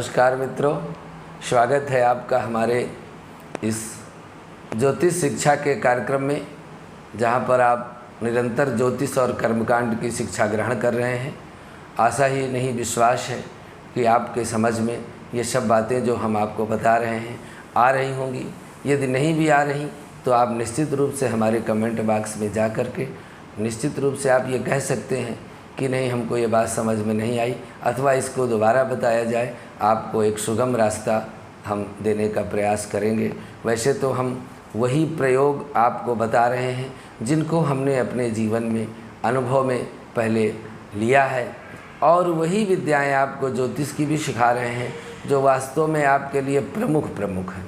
नमस्कार मित्रों, स्वागत है आपका हमारे इस ज्योतिष शिक्षा के कार्यक्रम में, जहां पर आप निरंतर ज्योतिष और कर्मकांड की शिक्षा ग्रहण कर रहे हैं। आशा ही नहीं विश्वास है कि आपके समझ में ये सब बातें जो हम आपको बता रहे हैं आ रही होंगी। यदि नहीं भी आ रही तो आप निश्चित रूप से हमारे कमेंट बॉक्स में जा कर के निश्चित रूप से आप ये कह सकते हैं कि नहीं, हमको ये बात समझ में नहीं आई, अथवा इसको दोबारा बताया जाए। आपको एक सुगम रास्ता हम देने का प्रयास करेंगे। वैसे तो हम वही प्रयोग आपको बता रहे हैं जिनको हमने अपने जीवन में अनुभव में पहले लिया है, और वही विद्याएं आपको ज्योतिष की भी सिखा रहे हैं जो वास्तव में आपके लिए प्रमुख हैं।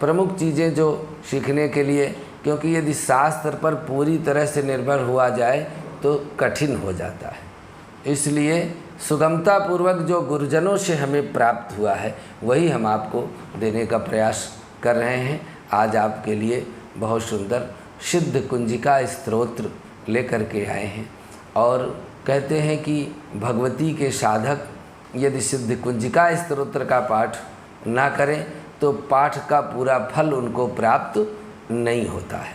प्रमुख चीज़ें जो सीखने के लिए, क्योंकि यदि शास्त्र पर पूरी तरह से निर्भर हुआ जाए तो कठिन हो जाता है। इसलिए सुगमता पूर्वक जो गुरुजनों से हमें प्राप्त हुआ है वही हम आपको देने का प्रयास कर रहे हैं। आज आपके लिए बहुत सुंदर सिद्ध कुंजिका स्तोत्र लेकर के आए हैं, और कहते हैं कि भगवती के साधक यदि सिद्ध कुंजिका स्तोत्र का पाठ ना करें तो पाठ का पूरा फल उनको प्राप्त नहीं होता है।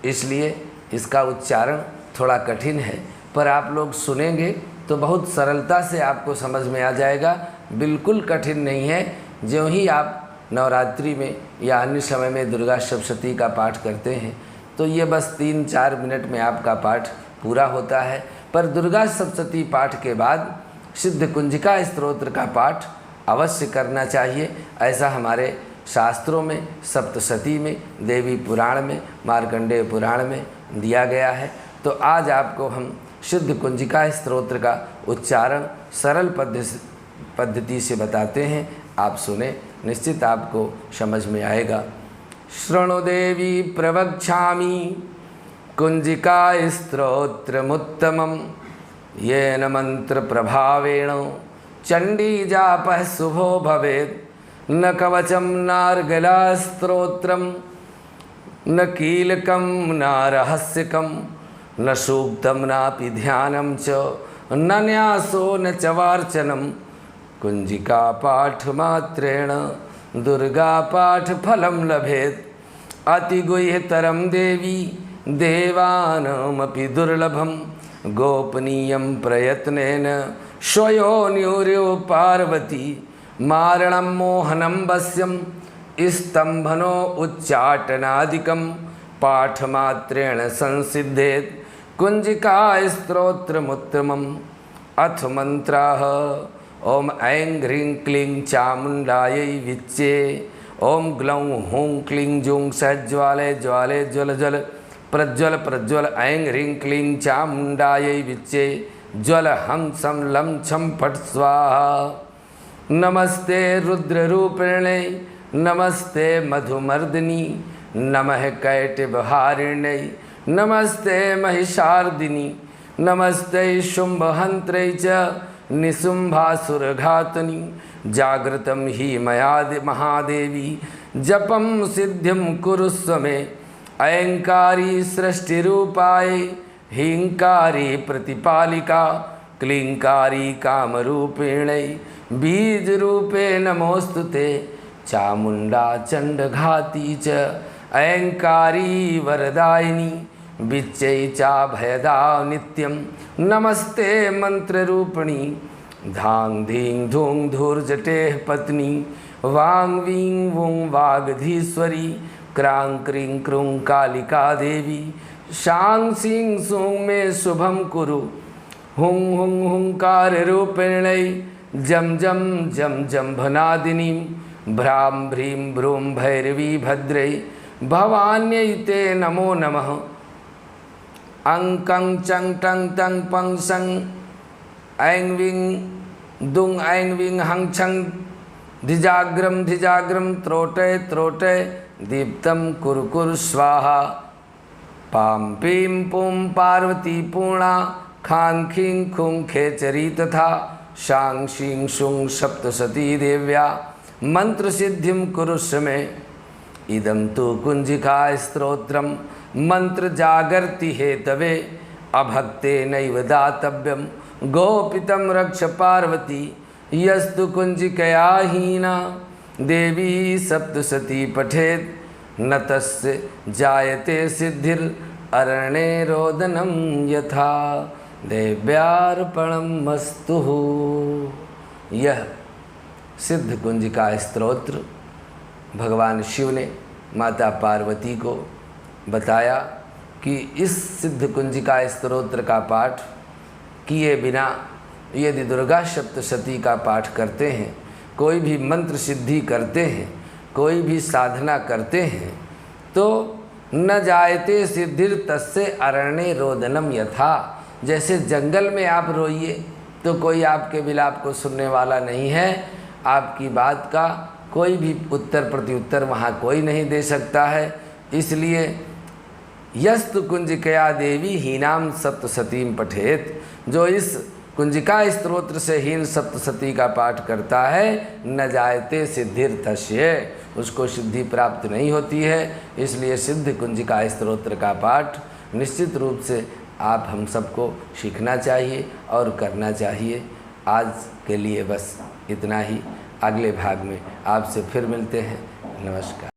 इसलिए इसका उच्चारण थोड़ा कठिन है, पर आप लोग सुनेंगे तो बहुत सरलता से आपको समझ में आ जाएगा। बिल्कुल कठिन नहीं है। ज्यों ही आप नवरात्रि में या अन्य समय में दुर्गा सप्तशती का पाठ करते हैं तो ये बस 3-4 मिनट में आपका पाठ पूरा होता है। पर दुर्गा सप्तशती पाठ के बाद सिद्ध कुंजिका स्तोत्र का पाठ अवश्य करना चाहिए। ऐसा हमारे शास्त्रों में, सप्तशती में, देवी पुराण में, मार्कंडेय पुराण में दिया गया है। तो आज आपको हम सिद्ध कुंजिका स्तोत्र का उच्चारण सरल पद्धति से बताते हैं। आप सुने, निश्चित आपको समझ में आएगा। शृणु देवी प्रवक्ष्यामि कुंजिका स्तोत्रमुत्तमं येन मंत्र प्रभावेण चंडी जापः शुभो भवेत्। न कवचम नार्गला स्तोत्रम न कीलकम न रहस्यकम न सूक्तम नापि ध्यानम च न न्यासो न च वार्चनम। कुंजिका पाठ मात्रेण दुर्गा पाठ फलम लभेत्। अतिगुह्यतरम देवी देवानामपि दुर्लभम गोपनीयं प्रयत्नेन स्वयोनिर्यो पार्वती। मारणं मोहनं वश्यं स्तंभनो उच्चाटनादिकं पाठमात्रेण संसिद्धेत्। कुंजिका स्तोत्रमुत्तमम्। अथ मंत्राः ओम ऐं ह्रीं क्लीं चामुण्डायै विच्चे। ओम ग्लौं हूं क्लीं जुं सज्ज्वाले ज्वाले ज्वल ज्वल प्रज्वल प्रज्वल। ऐं ह्रीं क्लीं चामुण्डायै विच्चे। ज्वल हं सं लं छं फट् स्वाहा। नमस्ते रुद्ररूपिणे नमस्ते मधुमर्दिनी नमः कैटभहारिण्यै नमस्ते महिषार्दिनी नमस्ते शुम्भहन्त्रै च निशुम्भासुरघातनी। जागृतं हि मया महादेवी जपं सिद्धिं कुरुस्व मे। ऐंकारी सृष्टिरूपाय ह्रींकारी प्रतिपालिका क्लींकारी कामरूपिण्यै बीजरूपे नमोस्तुते। चामुण्डा चण्डघाती च ऐंकारी वरदायिनी विच्चै चाभयदा नित्यं नमस्ते मंत्ररूपिणी। धां धीं धूं धूर्जटेः पत्नी वां वीं वुं वागधीश्वरी। क्रां क्रीं क्रूं कालिका देवी शां सीं सूं मे शुभं कुरु। हुं हुं हुंकाररूपिण्यै जं जं जं जंभनादिनी। भ्रां भ्रीं भ्रूं भैरवी भद्रै भवान्यै ते नमो नमः। अं कं चं टं तं पं सं ऐं वीं दुं ऐं वीं हं छं धिजाग्रम धिजाग्रम त्रोटय त्रोटय दीप्तं कुरु कुरु स्वाहा। पां पीं पुं पार्वती पूर्णा खां खीं खुं खेचरी तथा शां शीं शुं सप्तशती देव्या मंत्र सिद्धिं कुरुष्व मे। इदं तु कुंजिका स्तोत्रम मंत्र जागर्ति हेतवे अभक्ते नैव दातव्यम गोपितं रक्ष पार्वती यस्तु कुंजिकया हीना देवी सप्तशती पठेत न तस्य जायते सिद्धिर अरण्ये रोदनम यथा देव्यार्पणमस्तु। यह सिद्ध कुंजिका स्तोत्र भगवान शिव ने माता पार्वती को बताया कि इस सिद्ध कुंजिका स्तोत्र का पाठ किए बिना यदि दुर्गा सप्तशती का पाठ करते हैं, कोई भी मंत्र सिद्धि करते हैं, कोई भी साधना करते हैं, तो न जायते सिद्धिर तस्य अरण्ये रोदनम यथा। जैसे जंगल में आप रोइए तो कोई आपके विलाप को सुनने वाला नहीं है, आपकी बात का कोई भी उत्तर प्रत्युत्तर वहाँ कोई नहीं दे सकता है। इसलिए यस्तु कुंजिकया देवी हीनाम सप्तशतीम पठेत, जो इस कुंजिका स्तोत्र से हीन सप्तशती का पाठ करता है, न जायते सिद्धिर तस्य, उसको सिद्धि प्राप्त नहीं होती है। इसलिए सिद्ध कुंजिका स्तोत्र का पाठ निश्चित रूप से आप हम सबको सीखना चाहिए और करना चाहिए। आज के लिए बस इतना ही। अगले भाग में आपसे फिर मिलते हैं। नमस्कार।